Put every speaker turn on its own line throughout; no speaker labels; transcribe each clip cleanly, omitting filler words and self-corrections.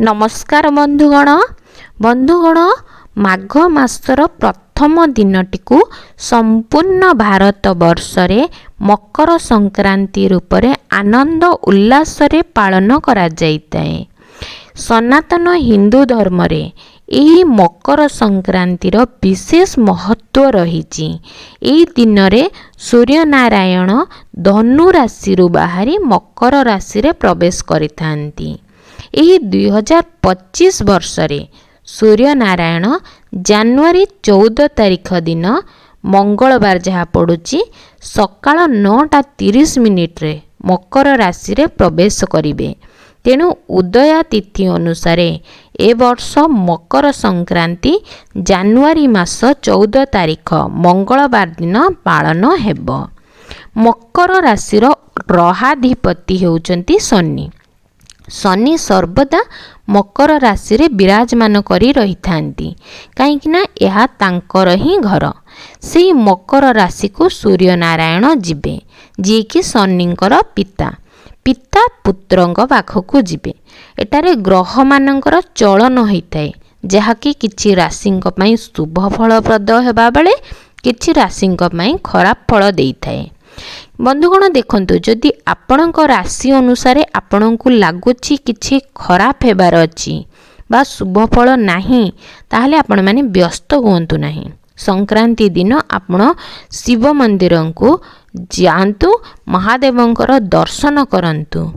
नमस्कार बंधुगण माघ मासर प्रथम दिनटी को संपूर्ण भारत वर्ष रे मकर संक्रांति रूप रे आनंद उल्लास रे पालन करा जाइताए। सनातन हिंदू धर्म रे एही मकर संक्रांतिर विशेष महत्व रहिछि। एही दिन रे सूर्य नारायण धनु राशि रु बाहरी मकर राशि रे प्रवेश करिथांती। एही 2025 वर्ष रे सूर्य नारायण जनवरी 14 तारिख दिन मंगलवार जहाँ पड़ुछि सकाळ 9:30 रे मकर राशि रे प्रवेश करिवे। तेणु उदया तिथि अनुसार ए वर्ष मकर संक्रांति जनवरी मास 14 तारिख मंगलवार दिन पालन हेब। मकर राशिर ग्रहाधिपति हेउचंती शनि। शनि सर्वदा मकर राशि रे विराजमान करी रही थांती कहीं ना यह तांकर ही घर। से मकर राशि को सूर्य नारायण जीवे जी कि शनिंकर पिता पुत्रंक पाखक जीवे। एटारे ग्रह मानकर चलन होता है जहाँकि किछि राशिंक पई शुभ फलप्रद हेबा बेले किछि राशिंक पई खराब फल देइथाए। बंधुगण देखंतु जदि आपणक राशि अनुसार आपणको लागुछि किछि खराब हेबार अछि बा शुभ फल नाही ताहले आपण माने व्यस्त होंतु नाही। संक्रांति दिन आपण शिव मंदिर को जातु महादेवंकर दर्शन करंतु।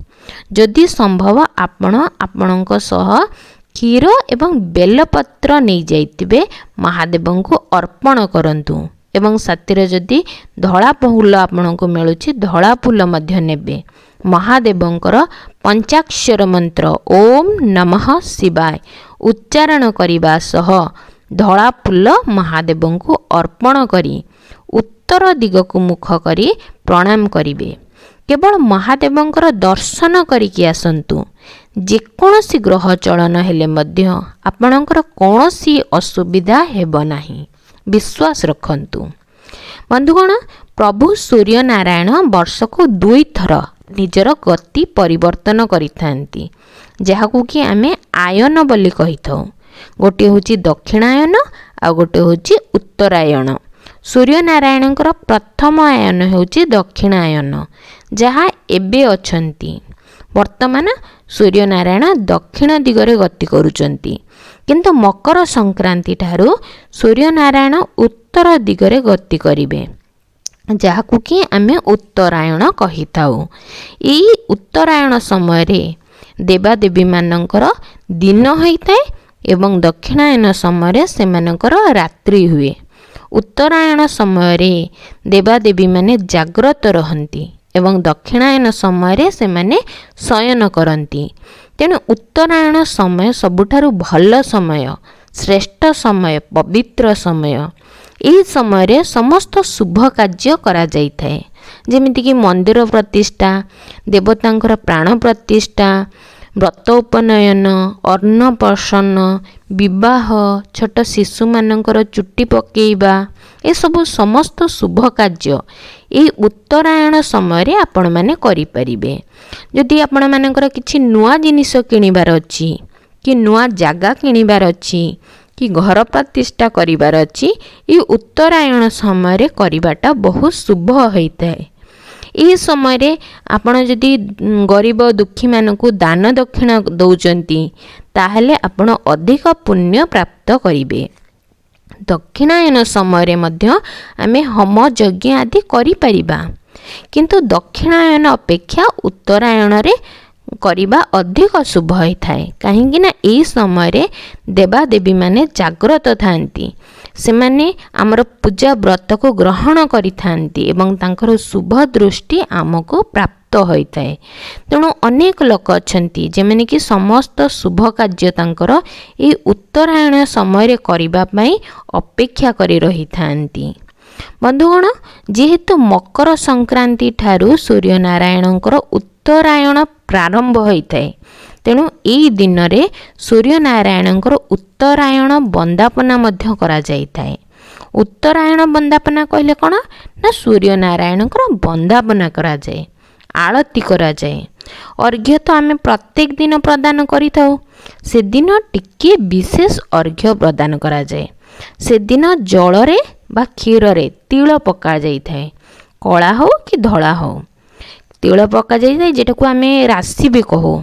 जदि संभव आपण आपणक सह क्षीर एवं बेलपत्र नहीं जाइतिबे महादेवंको अर्पण करंतु एवं सातिर जदि धड़ा फूल आपको मिलूँ धड़ा फूल मध्य नेबे। महादेवंकर पंचाक्षर मंत्र ओम नमः शिवाय उच्चारण करिबा सह धड़ा फूल महादेवंको अर्पण करी उत्तर दिग को मुख करी प्रणाम करिवे। केवल महादेवंकर दर्शन करिकी आसंतु। जेकोसी ग्रह चलन हेले मध्य आपणकर कौनसी असुविधा हेब नाही, विश्वास रखंतु। बंधुगण प्रभु सूर्य नारायण वर्ष को 2 थर निजर गति परिवर्तन करिथांती जहाकू कि आमे आयन बोली कहि थाउ। गोटे होची दक्षिणायन आ गोटे होची उत्तरायण। सूर्य नारायणकर प्रथम आयन होची दक्षिणायन जहाँ एबे अछंती। वर्तमान सूर्य नारायण दक्षिण दिगरे गति करुचंती किंतु मकर संक्रांति ठारू सूर्य नारायण उत्तर दिगरे गति करिवे जहाँकू कि आमे उत्तरायण कहि थाउ। ई उत्तरायण समय रे देवादेवी मानकर दिन होइताए एवं दक्षिणायन समय रे सेमानकर रात्रि हुए। उत्तरायण समय रे देवादेवी माने जाग्रत रहंती एवं दक्षिणायन समय रे सेमाने शयन करंती। तेणु उत्तरायण समय सबुठारु भल समय, श्रेष्ठ समय, पवित्र समय। यही समय रे समस्त शुभ कार्य करा जाई थाए जेमिति कि मंदिर प्रतिष्ठा, देवतांकर प्राण प्रतिष्ठा, व्रत उपनयन, अन्नप्रशन, विवाह, छोट शिशु मानकर चुट्टी पकेइबा ए सब समस्त शुभ कार्य यही उत्तरायण समय रे आपण माने करि परिबे। जदि आपण मानकर किछि नुआ जिनिस किनिबार अछि कि नुआ जागा किनिबार अछि कि घर प्रतिष्ठा करिबार अछि ई उत्तरायण समय रे करिबाटा बहुत शुभ होइताए। यही समय रे आपण जदि गरीब दुखी मानकु दान दक्षिणा दौचंती ताहले आपण अधिक पुण्य प्राप्त करिवे। दक्षिणायन समय रे मध्य आमे होम यज्ञ आदि करि परिबा किंतु दक्षिणायन अपेक्षा उत्तरायण रे करिबा अधिक शुभ होइथाए काहेकि ना एही समय रे देवादेवी माने जाग्रत थांती। सेमाने आमर पूजा व्रत को ग्रहण करिथांती एवं तांकर शुभ दृष्टि आमको प्राप्त होइथाए। तेणु अनेक लोक अछंती जेमाने कि समस्त शुभ कार्य तांकर ए उत्तरायण समय रे करिबा पई अपेक्षा करि रहिथांती। बंधुगण जेहेतु मकर संक्रांति ठारू सूर्य नारायणकर उत्तरायण प्रारंभ होइथाए तेणु एही दिन रे सूर्य नारायणकर उत्तरायण वंदापना मध्य करा जाइथाए। उत्तरायण वंदापना कहले कौन ना सूर्य नारायणकर वंदापना करा जाए, आळती करा जाए। अर्घ्य तो आम प्रत्येक दिन प्रदान करिथाउ, सेदिन टिके विशेष अर्घ्य प्रदान करा जाए। सेदिन जलरे बा क्षीर रे तिल पका जाइथाए, कला हो कि धला हो। तिल पका जाइथाए जेटाकू आम राशि भी कहू।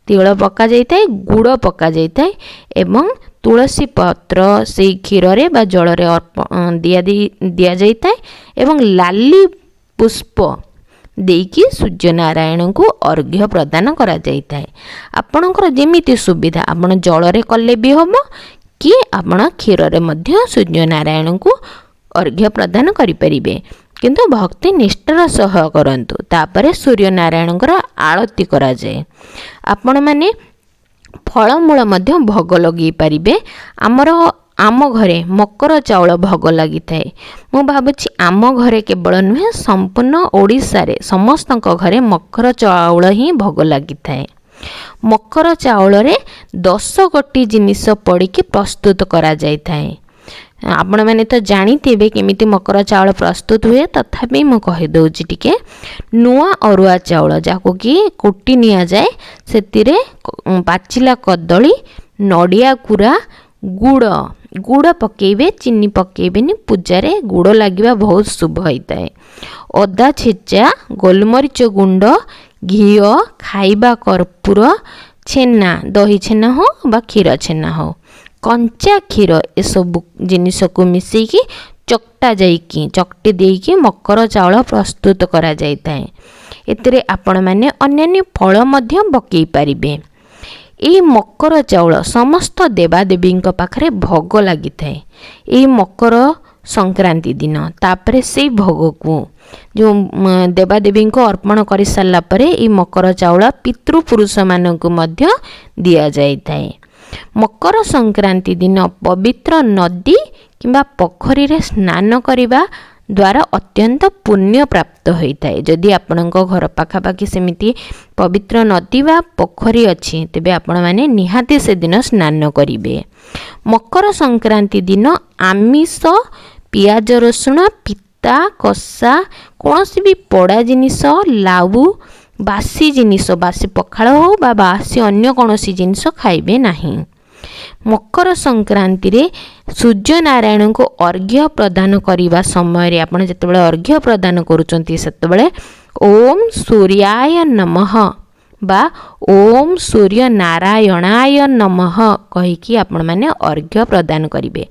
तिल पका जाइथाए, गुड़ पका जाइथाए एवं तुलसी पत्र से क्षीर रे बा जल रे दिया जाइथाए एवं लाली पुष्प देकी सूर्य नारायण को अर्घ्य प्रदान करा जाइथाए। आपणकर जेमिति सुविधा, आपण जल रे कले भी हम कि आपण क्षीर रे मध्य सूर्य नारायण को अर्घ्य प्रदान करि परिबे, किंतु भक्ति निष्ठार सह करंतु। तापरे सूर्य नारायण आरती करा जाए। आपण माने फलमूल मध्य भोग लगे पारिबे। आम घरे मकर चाउल भोग लगी थाए। मु भाबुछि आम घरे केवल नुहे, संपूर्ण ओडिशा रे समस्तक घरे मकर चाउल ही भोग लगी थाए। मकर चाउल रे 10 गोटी जिनिस पड़ी प्रस्तुत करा जाय थाए। आपण मैंने तो जानिथिबे केमिति मकर चाउल प्रस्तुत हुए, तथापि मु कहि दउछि टिके। नुआ अरुआ चाउल जाको कि कुटी निया जाए, सेतिरे पाचिला कदली, नडिया कुरा, गुड़ पकेबे, चीनी पकेबेनी। पूजारे गुड़ लागिबा बहुत शुभ होइताए। अदा छेचा, गोलमरीच गुंड, घी, खाइबा कर्पूर, छेना, दही छेना हो बा क्षीर छेना हो, कंचा क्षीर, ए सब जिनिस को मिसेकी चकटा जाइकी चकटी देकी मकर चाउल प्रस्तुत करा जाइताए। एतिरे आपण माने अन्यान्य फल मध्य पकई पारिबे। एई मकर चाउल समस्त देवादेवी पाखरे भोग लगी थाए। एई मकर संक्रांति दिन तापरे से भोग को जो देवादेवी को अर्पण कर सारा परे एई मकर चाउल पितृपुरुष मानक मध्य दिया जाय थाए। मकर संक्रांति दिन पवित्र नदी किंबा पोखरी रे स्नान करिबा द्वारा अत्यंत पुण्य प्राप्त होता है। जदि आपणक घर पाखापाखि सेमिति पवित्र नदी बा पोखरी अच्छी, तेबे आपण माने निहाती से दिन स्नान करिवे। मकर संक्रांति दिन आमिष, पियाज रसुण, पिता कषा, कौनसी भी पड़ा जिनिस, लाउ, बासी जिनिस, बासी पखाल हो बा बासी अन्य कौनसी जिनिस खाइबे नहीं। मकर संक्रांति रे सूर्य नारायण को अर्घ्य प्रदान करिबा समय रे आपण जेतेबेले अर्घ्य प्रदान करूचंती सेतेबेले ओम सूर्याय नमः बा ओम सूर्य नारायणाय नमः कहिकी आपण माने अर्घ्य प्रदान करिवे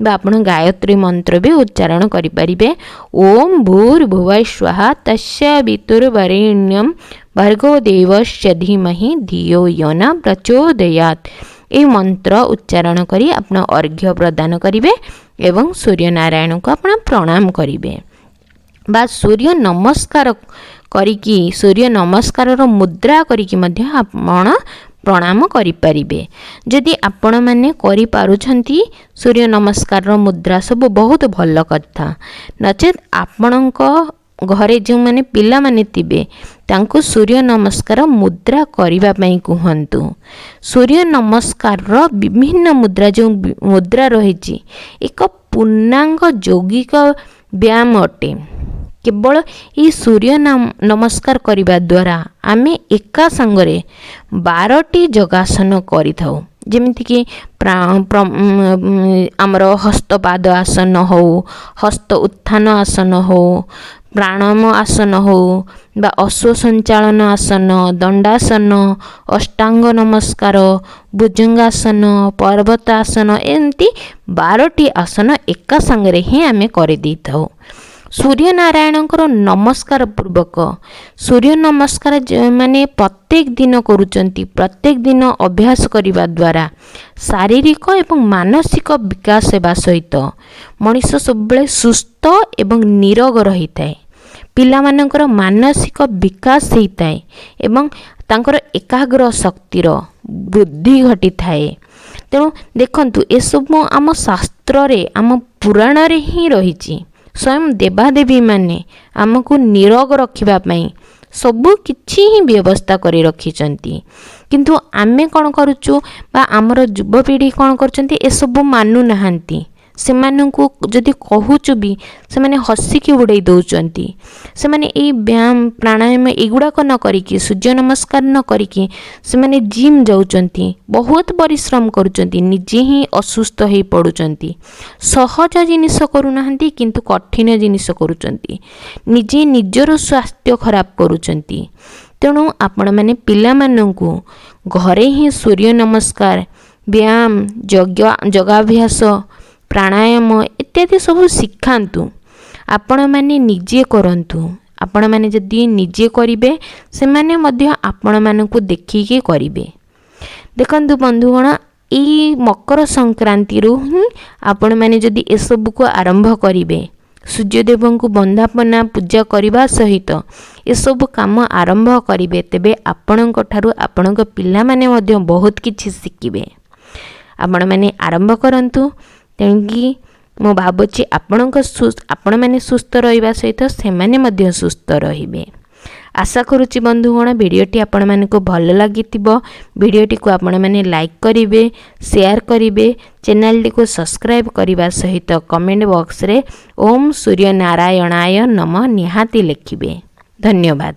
बा आपण गायत्री मंत्र भी उच्चारण करि परिबे। ओम भूर्भुवः स्वः तस्य वितुर्वरेण्यं भर्गो देवस्य धीमहि धियो यो न प्रचोदयात्। ये मंत्र उच्चारण करी अपना अर्घ्य प्रदान करिवे एवं सूर्य नारायण को अपना प्रणाम करिवे बा सूर्य नमस्कार करिकी सूर्य नमस्कार रो मुद्रा करिकी मध्य आपण प्रणाम करि परिबे। जदि आपण माने करि पारुछंती सूर्य नमस्कार रो मुद्रा सब बहुत भल कथा, नचेत आपणक घरे जो माने पिला माने तिबे तांको सूर्य नमस्कार मुद्रा करिबा पई कहंतु। सूर्य नमस्कार रो विभिन्न मुद्रा जो मुद्रा रहिछि एक पूर्णांग यौगिक व्यायाम अटे। केवल ये सूर्य नमस्कार करिबा द्वारा आमे एका संगरे 12टी योगासन करिथाउ। जेमिति कि आमर हस्तपाद आसन हो, हस्त उत्थान आसन हो, प्राणायाम आसन हो बा अश्व संचालन आसन, दंडासन, अष्टांग नमस्कार, भुजंगासन, पर्वतासन, एमती 12टी आसन एका संगरे ही आमे करि दैथाउ। सूर्य नारायण नमस्कार पूर्वक सूर्य नमस्कार माने प्रत्येक दिन करूचंती, प्रत्येक दिन अभ्यास करिबा द्वारा शारीरिक एवं मानसिक विकास हेबा सहित मनुष्य सबले सुस्थ एवं निरोग रही थाए। पिला मानकर मानसिक विकास होइताए एवं तांकर एकाग्र शक्तिर वृद्धि घटी थाए। तेणु देखंतु ए सब आम शास्त्र रे आम पुराण रे ही रहिछि। स्वयं देवादेवी माने आमको निरोग रखिबा पई सबु किछि ही व्यवस्था करी रखिचंती, किंतु आमे कोन करूचु बा हमर युवपीढ़ी कोन करचंती ए सब मानु नाहंती। ସେମାନଙ୍କୁ ଯଦି କହୁଛୁ ବି ସେମାନେ ହସିକି ଉଡ଼େଇ ଦେଉଛନ୍ତି। ସେମାନେ ଏଇ ବ୍ୟାୟାମ ପ୍ରାଣାୟାମ ଏଗୁଡ଼ାକ ନ କରିକି, ସୂର୍ଯ୍ୟ ନମସ୍କାର ନ କରିକି ସେମାନେ ଜିମ୍ ଯାଉଛନ୍ତି, ବହୁତ ପରିଶ୍ରମ କରୁଛନ୍ତି, ନିଜେ ହିଁ ଅସୁସ୍ଥ ହେଇ ପଡ଼ୁଛନ୍ତି। ସହଜ ଜିନିଷ କରୁନାହାନ୍ତି କିନ୍ତୁ କଠିନ ଜିନିଷ କରୁଛନ୍ତି, ନିଜେ ନିଜର ସ୍ୱାସ୍ଥ୍ୟ ଖରାପ କରୁଛନ୍ତି। ତେଣୁ ଆପଣମାନେ ପିଲାମାନଙ୍କୁ ଘରେ ହିଁ ସୂର୍ଯ୍ୟ ନମସ୍କାର, ବ୍ୟାୟାମ, ଯୋଗାଭ୍ୟାସ, ପ୍ରାଣାୟାମ ଇତ୍ୟାଦି ସବୁ ଶିଖାନ୍ତୁ। ଆପଣମାନେ ନିଜେ କରନ୍ତୁ। ଆପଣମାନେ ଯଦି ନିଜେ କରିବେ ସେମାନେ ମଧ୍ୟ ଆପଣମାନଙ୍କୁ ଦେଖିକି କରିବେ। ଦେଖନ୍ତୁ ବନ୍ଧୁଗଣ, ଏଇ ମକର ସଂକ୍ରାନ୍ତିରୁ ହିଁ ଆପଣମାନେ ଯଦି ଏସବୁକୁ ଆରମ୍ଭ କରିବେ, ସୂର୍ଯ୍ୟଦେବଙ୍କୁ ବନ୍ଦାପନା ପୂଜା କରିବା ସହିତ ଏସବୁ କାମ ଆରମ୍ଭ କରିବେ, ତେବେ ଆପଣଙ୍କ ଠାରୁ ଆପଣଙ୍କ ପିଲାମାନେ ମଧ୍ୟ ବହୁତ କିଛି ଶିଖିବେ। ଆପଣମାନେ ଆରମ୍ଭ କରନ୍ତୁ। ତେଣୁକି ମୁଁ ଭାବୁଛି ଆପଣମାନେ ସୁସ୍ଥ ରହିବା ସହିତ ସେମାନେ ମଧ୍ୟ ସୁସ୍ଥ ରହିବେ। ଆଶା କରୁଛି ବନ୍ଧୁଗଣ ଭିଡ଼ିଓଟି ଆପଣମାନଙ୍କୁ ଭଲ ଲାଗିଥିବ। ଭିଡ଼ିଓଟିକୁ ଆପଣମାନେ ଲାଇକ୍ କରିବେ, ସେୟାର କରିବେ, ଚ୍ୟାନେଲଟିକୁ ସବସ୍କ୍ରାଇବ୍ କରିବା ସହିତ କମେଣ୍ଟ ବକ୍ସରେ ଓମ୍ ସୂର୍ଯ୍ୟ ନାରାୟଣାୟ ନମଃ ନିହାତି ଲେଖିବେ। ଧନ୍ୟବାଦ।